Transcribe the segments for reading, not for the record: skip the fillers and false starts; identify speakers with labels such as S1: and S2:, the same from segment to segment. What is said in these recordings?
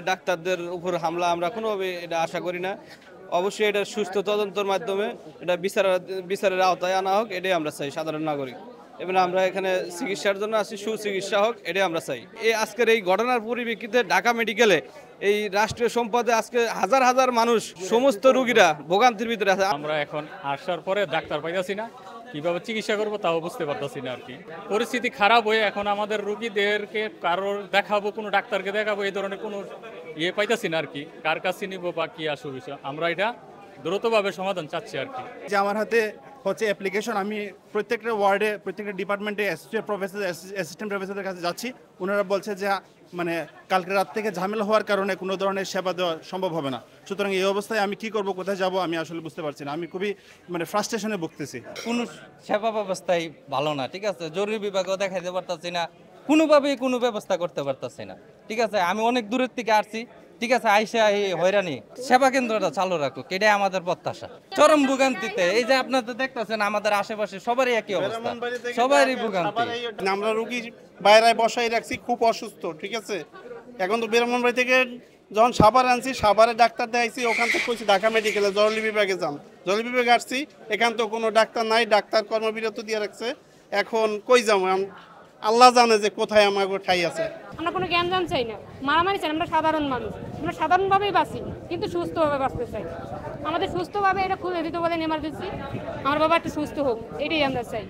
S1: ডাক্তারদের উপর হামলা আমরা কোনোভাবে এটা আশা করি না। অবশ্যই এটা সুস্থ তদন্তের মাধ্যমে এটা বিচারের আওতায় আনা হোক, এটাই আমরা চাই সাধারণ নাগরিক। এবং আমরা এখানে চিকিৎসার জন্য আসি, সুচিকিৎসা হোক, এটাই আমরা চাই। আজকের এই ঘটনার পরিপ্রেক্ষিতে ঢাকা মেডিকেলে এই রাষ্ট্রীয় সম্পদে আজকে হাজার হাজার মানুষ, সমস্ত রোগীরা ভোগান্তির ভিতরে আছে।
S2: আমরা এখন আসার পরে ডাক্তার পাইতাছি না, কিভাবে চিকিৎসা করবো তাও বুঝতে পারতাছি না আর কি। পরিস্থিতি খারাপ হয়ে এখন আমাদের রোগীদেরকে কারোর দেখাবো, কোনো ডাক্তারকে দেখাবো, এই ধরনের কোনো পাইতাছি না আর কি। কার কাছে নিব বা কি আসু বিষয়, আমরা এটা দ্রুতভাবে সমাধান চাচ্ছি আর কি।
S3: যে আমার হাতে হচ্ছে অ্যাপ্লিকেশন, আমি প্রত্যেকটা ওয়ার্ডে প্রত্যেকটা ডিপার্টমেন্টে অ্যাসিস্ট্যান্ট প্রফেসরদের কাছে যাচ্ছি। ওনারা বলছে যে মানে কালকে রাত থেকে ঝামেলা হওয়ার কারণে কোনো ধরনের সেবা দেওয়া সম্ভব হবে না। সুতরাং এই অবস্থায় আমি কি করব, কোথায় যাব, আমি আসলে বুঝতে পারছি না। আমি খুবই ফ্রাস্ট্রেশনে ভুগতেছি।
S4: কোনো সেবা ব্যবস্থাই ভালো না, ঠিক আছে। জরুরি বিভাগেও দেখাইতে পারতাছি না, কোনোভাবেই কোনো ব্যবস্থা করতে পারতাছি না, ঠিক আছে। আমি অনেক দূরের থেকে আসছি, ঠিক আছে। আইসা এই হয়রানি, সেবা কেন্দ্রটা চালু রাখুক, এটাই আমাদের প্রত্যাশা। চরম ভোগান্তিতে এই যে আপনাদের দেখতেছেন আমাদের আশেপাশে সবারই একই অবস্থা, সবারই ভোগান্তি।
S5: আমরা রুগী বাইরে বসাই রাখছি, খুব অসুস্থ, ঠিক আছে। এখন তো ব্রাহ্মণবাড়ি থেকে যখন সাভার আনছি, সাভারে ডাক্তার দেখাইছি, ওখান থেকে কইছি ঢাকা মেডিকেলে জরুরি বিভাগে যান। জরুরি বিভাগে আসছি, এখান তো কোনো ডাক্তার নাই, ডাক্তার কর্মবিরত দিয়ে রাখছে। এখন কই যাবো, আল্লাহ জানে যে কোথায় আমার ঠাই আছে।
S6: আমরা কোনো জ্ঞান চাই না, মারামারি চাই না। আমরা সাধারণ মানুষ, আমরা সাধারণভাবেই বাঁচি, কিন্তু সুস্থভাবে বাঁচতে চাই। আমাদের সুস্থভাবে এটা খুলে দিতে বলেন এমার্জেন্সি, আমার বাবা একটু সুস্থ হোক, এটাই আমরা চাই।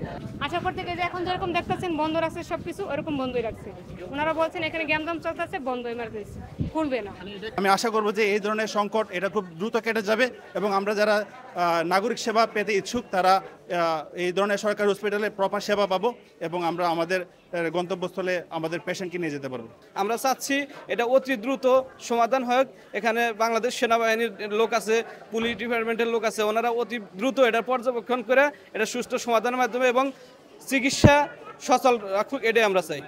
S6: আশা করতে গিয়ে যে এখন যেরকম দেখতেছেন বন্ধ রাখছে সব কিছু, ওরকম বন্ধই রাখছে। ওনারা বলছেন এখানে জ্ঞানদাম চলতেছে, বন্ধ এমার্জেন্সি, খুলবে না।
S3: আমি আশা করব যে এই ধরনের সংকট এটা খুব দ্রুত কেটে যাবে এবং আমরা যারা নাগরিক সেবা পেতে ইচ্ছুক তারা এই ধরনের সরকারি হসপিটালে প্রপার সেবা পাবো এবং আমরা আমাদের গন্তব্যস্থলে আমাদের পেশেন্টকে নিয়ে যেতে পারবো।
S1: আমরা চাচ্ছি এটা অতি দ্রুত সমাধান হোক। এখানে বাংলাদেশ সেনাবাহিনীর লোক আছে, পুলিশ ডিপার্টমেন্টের লোক আছে, ওনারা অতি দ্রুত এটা পর্যবেক্ষণ করে এটা সুষ্ঠু সমাধানের মাধ্যমে এবং চিকিৎসা সচল রাখুক, এটাই আমরা চাই।